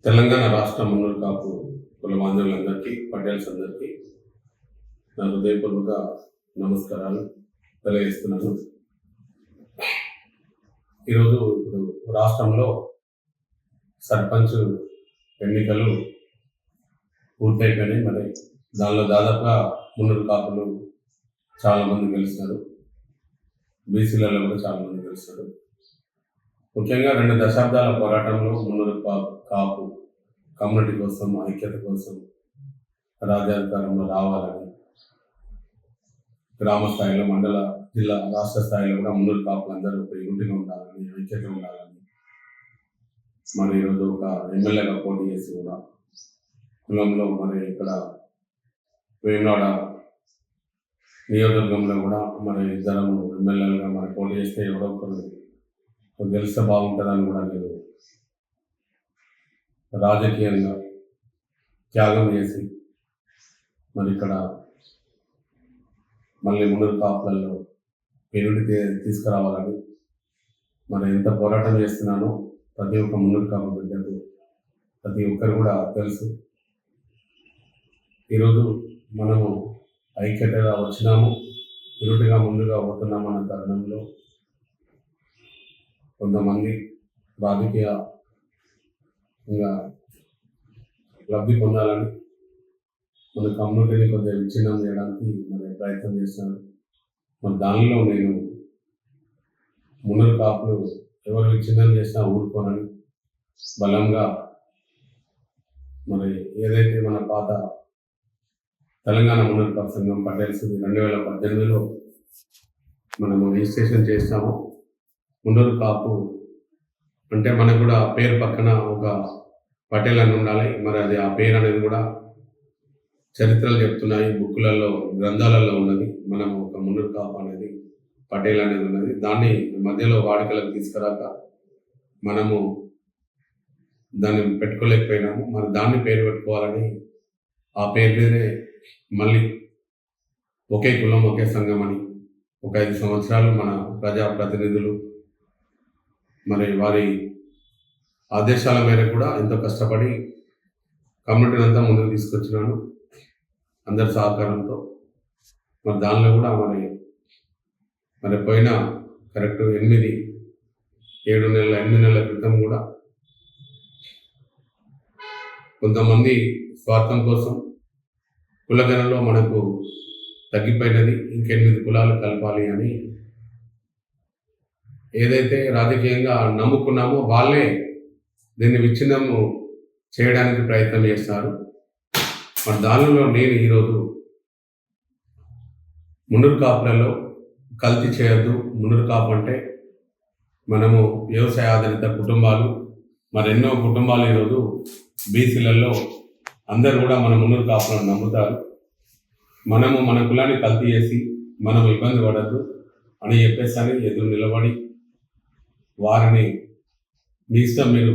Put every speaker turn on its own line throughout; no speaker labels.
తెలంగాణ రాష్ట్ర మున్నూరు కాపు కుల బాంధవులందరికీ, పటేల్స్ అందరికీ నా హృదయపూర్వక నమస్కారాలు తెలియజేస్తున్నాను. ఈరోజు ఇప్పుడు రాష్ట్రంలో సర్పంచ్ ఎన్నికలు పూర్తయిపోయినాయి. మరి దానిలో దాదాపుగా మున్నూరు కాపులు చాలామంది గెలిచినారు, బీసీలలో కూడా చాలామంది గెలిచినారు. ముఖ్యంగా 2 దశాబ్దాల పోరాటంలో మున్నూరు కాపు కమ్యూనిటీ కోసం, ఐక్యత కోసం రాజ్యాధికారంలో రావాలని గ్రామ స్థాయిలో, మండల, జిల్లా, రాష్ట్ర స్థాయిలో కూడా మున్నూరు కాపులందరూ ఒక యూనిట్గా ఉండాలని, ఐక్యత ఉండాలని మరి ఈరోజు ఒక ఎమ్మెల్యేగా పోటీ చేసి కూడా కులంలో మరి ఇక్కడ వేమనాడ నియోజకవర్గంలో కూడా మరి ఇద్దరం ఎమ్మెల్యేలుగా మరి పోటీ చేస్తే ఎవరో ఒకరు గెలిస్తే బాగుంటుందని కూడా నేను రాజకీయంగా త్యాగం చేసి మరి ఇక్కడ మళ్ళీ మున్నూరు కాపులలో పేరుని తీసుకురావాలని మరి ఎంత పోరాటం చేస్తున్నానో ప్రతి ఒక్క మున్నూరు కాపు బిడ్డకు ప్రతి ఒక్కరు కూడా తెలుసు. ఈరోజు మనము ఐక్యతగా వచ్చినాము, ఇరుటిగా ముందుగా పోతున్నామన్న తరుణంలో కొంతమంది రాజకీయ ఇంకా లబ్ధి పొందాలని మన కమ్యూనిటీని కొద్దిగా విచ్ఛిన్నం చేయడానికి మరి ప్రయత్నం చేస్తాను. మరి దానిలో నేను మున్నూరు కాపులు ఎవరు విచ్ఛిన్నం చేసినా ఊరుకోనని బలంగా మరి ఏదైతే మన పాత తెలంగాణ మున్నూరు కాపు సంఘం పటేల్స్ 2018లో మనము రిజిస్ట్రేషన్ చేస్తాము. మున్నూరు కాపు అంటే మనకు కూడా పేరు పక్కన ఒక పటేల్ అని ఉండాలి. మరి అది ఆ పేరు అనేది కూడా చరిత్రలు చెప్తున్నాయి, బుక్కులలో, గ్రంథాలలో ఉన్నది. మనం ఒక మున్నూరు కాపు అనేది పటేల్ అనేది ఉన్నది. దాన్ని మధ్యలో వాడుకలకు తీసుకురాక మనము దాన్ని పెట్టుకోలేకపోయినాము. మరి దాన్ని పేరు పెట్టుకోవాలని ఆ పేరు మీదే మళ్ళీ ఒకే కులం ఒకే సంఘం అని ఒక 5 సంవత్సరాలు మన ప్రజాప్రతినిధులు మరి వారి ఆదేశాల మేరకు కూడా ఎంతో కష్టపడి కమ్యూనిటీని అంతా ముందుకు తీసుకొచ్చినాను అందరి సహకారంతో. మరి దానిలో కూడా మరి పోయిన కరెక్ట్ 8 నెలల క్రితం కూడా కొంతమంది స్వార్థం కోసం కులగణంలో మనకు తగ్గిపోయినది, ఇంక8 కులాలు కలపాలి అని ఏదైతే రాజకీయంగా నమ్ముకున్నామో వాళ్ళే దీన్ని విచ్ఛిన్నము చేయడానికి ప్రయత్నం చేస్తారు. మరి దానిలో నేను ఈరోజు మున్నూరు కాపులలో కల్తీ చేయొద్దు. మున్నూరు కాపు అంటే మనము వ్యవసాయ ఆధారిత కుటుంబాలు, మరి ఎన్నో కుటుంబాలు ఈరోజు బీసీలలో అందరూ కూడా మన మున్నూరు కాపులను నమ్ముతారు. మనము మన కులాన్ని కల్తీ చేసి మనం ఇబ్బంది పడద్దు అని చెప్పేసి అని ఎదురు నిలబడి వారిని మీ ఇష్టం, మీరు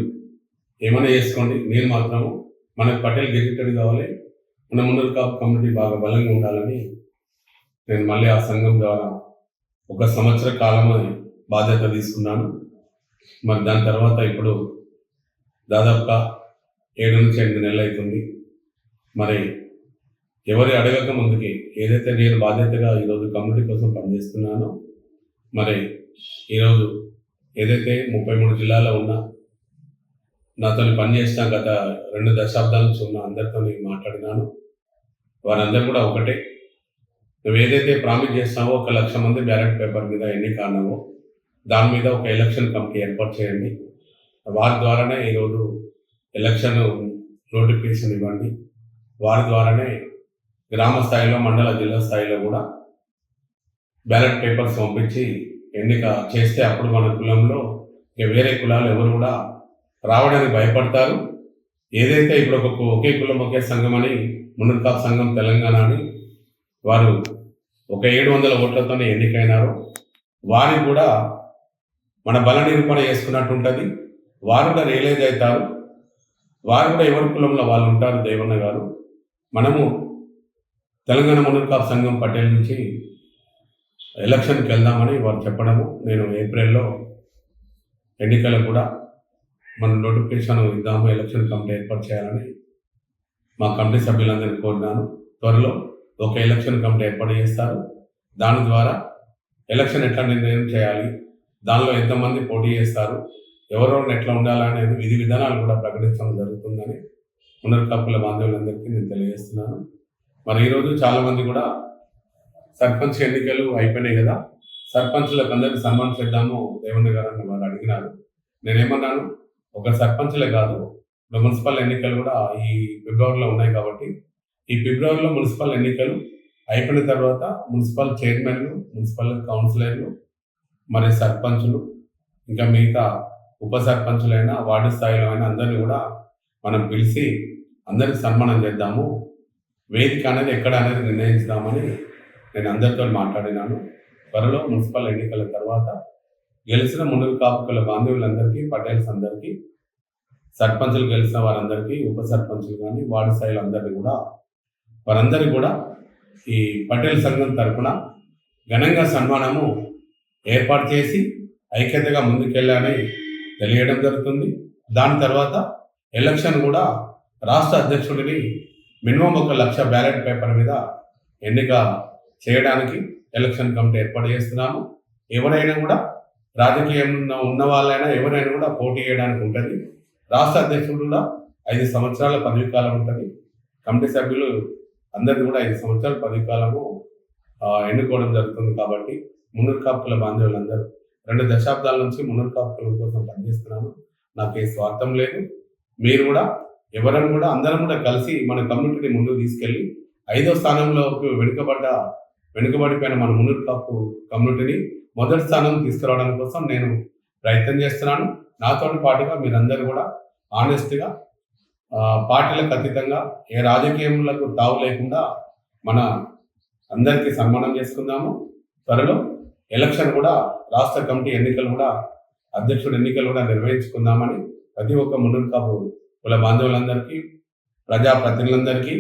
ఏమైనా చేసుకోండి, నేను మాత్రము మనకు పటేల్ గెజిటెడ్ కావాలి, మన మున్నూరు కాపు కమ్యూనిటీ బాగా బలంగా ఉండాలని నేను మళ్ళీ ఆ సంఘం ద్వారా 1 సంవత్సర కాలం బాధ్యత తీసుకున్నాను. మరి దాని తర్వాత ఇప్పుడు దాదాపుగా 7 నుంచి 8 నెలలు అవుతుంది. మరి ఎవరి అడగక ముందుకి ఏదైతే నేను బాధ్యతగా ఈరోజు కమ్యూనిటీ కోసం పనిచేస్తున్నానో, మరి ఈరోజు ఏదైతే 33 జిల్లాలో ఉన్నా నాతో పనిచేసిన గత 2 దశాబ్దాల నుంచి ఉన్న అందరితో మాట్లాడినాను. వారందరూ కూడా ఒకటే, నువ్వు ఏదైతే ప్రామిస్ చేస్తావో 1,00,000 మంది బ్యాలెట్ పేపర్ మీద ఎన్నిక అన్నావో దాని మీద ఒక ఎలక్షన్ కమిటీ ఏర్పాటు చేయండి. వారి ద్వారానే ఈరోజు ఎలక్షన్ నోటిఫికేషన్ ఇవ్వండి. వారి ద్వారానే గ్రామ స్థాయిలో, మండల, జిల్లా స్థాయిలో కూడా బ్యాలెట్ పేపర్స్ పంపించి ఎన్నిక చేస్తే అప్పుడు మన కులంలో వేరే కులాలు ఎవరు కూడా రావడానికి భయపడతారు. ఏదైతే ఇప్పుడు ఒకే కులం ఒకే సంఘం అని మున్నూరు కాపు సంఘం తెలంగాణ అని వారు ఒక 700 ఓట్లతోనే ఎన్నికైనారు. వారికి కూడా మన బల నిరూపణ చేసుకున్నట్టు ఉంటుంది. వారు కూడా రియలైజ్ అవుతారు. వారు కూడా ఎవరి కులంలో వాళ్ళు ఉంటారు. దేవన్న గారు, మనము తెలంగాణ మున్నూరు కాపు సంఘం పటేల్ నుంచి ఎలక్షన్కి వెళ్దామని వారు చెప్పడము, నేను ఏప్రిల్లో ఎన్నికలు కూడా మన నోటిఫికేషన్ ఇద్దాము, ఎలక్షన్ కమిటీ ఏర్పాటు చేయాలని మా కమిటీ సభ్యులందరినీ కోరినాను. త్వరలో ఒక ఎలక్షన్ కమిటీ ఏర్పాటు చేస్తారు. దాని ద్వారా ఎలక్షన్ ఎట్లా నిర్ణయం చేయాలి, దానిలో ఎంతమంది పోటీ చేస్తారు, ఎవరెవరిని ఎట్లా ఉండాలనేది విధి విధానాలు కూడా ప్రకటించడం జరుగుతుందని పునర్కాపుల బాంధవులందరికీ నేను తెలియజేస్తున్నాను. మరి ఈరోజు చాలామంది కూడా సర్పంచ్ ఎన్నికలు అయిపోయినాయి కదా, సర్పంచ్లకు అందరికీ సన్మానం చేద్దాము రేవంత్ గారు అని వాళ్ళు అడిగినారు. నేనేమన్నాను, ఒక సర్పంచ్లే కాదు, మున్సిపల్ ఎన్నికలు కూడా ఈ ఫిబ్రవరిలో ఉన్నాయి కాబట్టి ఈ ఫిబ్రవరిలో మున్సిపల్ ఎన్నికలు అయిపోయిన తర్వాత మున్సిపల్ చైర్మన్లు, మున్సిపల్ కౌన్సిలర్లు, మరి సర్పంచులు, ఇంకా మిగతా ఉప సర్పంచులైనా వార్డు స్థాయిలో అయినా అందరినీ కూడా మనం పిలిచి అందరికి సన్మానం చేద్దాము, వేదిక అనేది ఎక్కడ అనేది నిర్ణయించుదామని నేను అందరితో మాట్లాడినాను. త్వరలో మున్సిపల్ ఎన్నికల తర్వాత గెలిచిన మున్నూరు కాపుకుల బాంధవులందరికీ, పటేల్స్ అందరికీ, సర్పంచులు గెలిచిన వారందరికీ, ఉప సర్పంచులు కానీ వార్డు స్థాయిలో అందరినీ కూడా వారందరికీ కూడా ఈ పటేల్ సంఘం తరఫున ఘనంగా సన్మానము ఏర్పాటు చేసి ఐక్యతగా ముందుకెళ్ళాలని తెలియడం జరుగుతుంది. దాని తర్వాత ఎలక్షన్ కూడా రాష్ట్ర అధ్యక్షుడిని మినిమం 1,00,000 బ్యాలెట్ పేపర్ మీద ఎన్నిక చేయడానికి ఎలక్షన్ కమిటీ ఏర్పాటు చేస్తున్నాము. ఎవరైనా కూడా రాజకీయంలో ఉన్న వాళ్ళైనా ఎవరైనా కూడా పోటీ చేయడానికి ఉంటుంది. రాష్ట్ర అధ్యక్షుడు కూడా 5 సంవత్సరాల పదవి కాలం ఉంటుంది. కమిటీ సభ్యులు అందరినీ కూడా 5 సంవత్సరాల పదవి కాలము ఎన్నుకోవడం జరుగుతుంది. కాబట్టి మున్నూరు కాపుల బాంధవులందరూ 2 దశాబ్దాల నుంచి మున్నూరు కాపుల కోసం పనిచేస్తున్నాను. నాకు ఏ స్వార్థం లేదు. మీరు కూడా ఎవరైనా కూడా అందరం కూడా కలిసి మన కమ్యూనిటీని ముందుకు తీసుకెళ్ళి 5వ స్థానంలోకి వెనుకబడిపోయిన మన మున్నూరు కాపు కమ్యూనిటీని మొదటి స్థానం తీసుకురావడం కోసం నేను ప్రయత్నం చేస్తున్నాను. నాతో పాటుగా మీరందరూ కూడా ఆనెస్ట్గా, పార్టీలకు అతీతంగా, ఏ రాజకీయములకు తావు లేకుండా మన అందరికీ సన్మానం చేసుకుందాము. త్వరలో ఎలక్షన్ కూడా, రాష్ట్ర కమిటీ ఎన్నికలు కూడా, అధ్యక్షుడు ఎన్నికలు కూడా నిర్వహించుకుందామని ప్రతి ఒక్క మున్నూరు కాపు కుల బాంధవులందరికీ, ప్రజాప్రతినిధులందరికీ,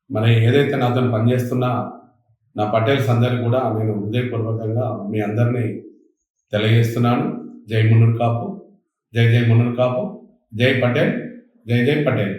మరి ఏదైతే నాతో పనిచేస్తున్న నా పటేల్స్ అందరికీ కూడా నేను హృదయపూర్వకంగా మీ అందరినీ తెలియజేస్తున్నాను. జై మున్నూరు కాపు, జై జై మున్నూరు కాపు, జై పటేల్, జై జై పటేల్.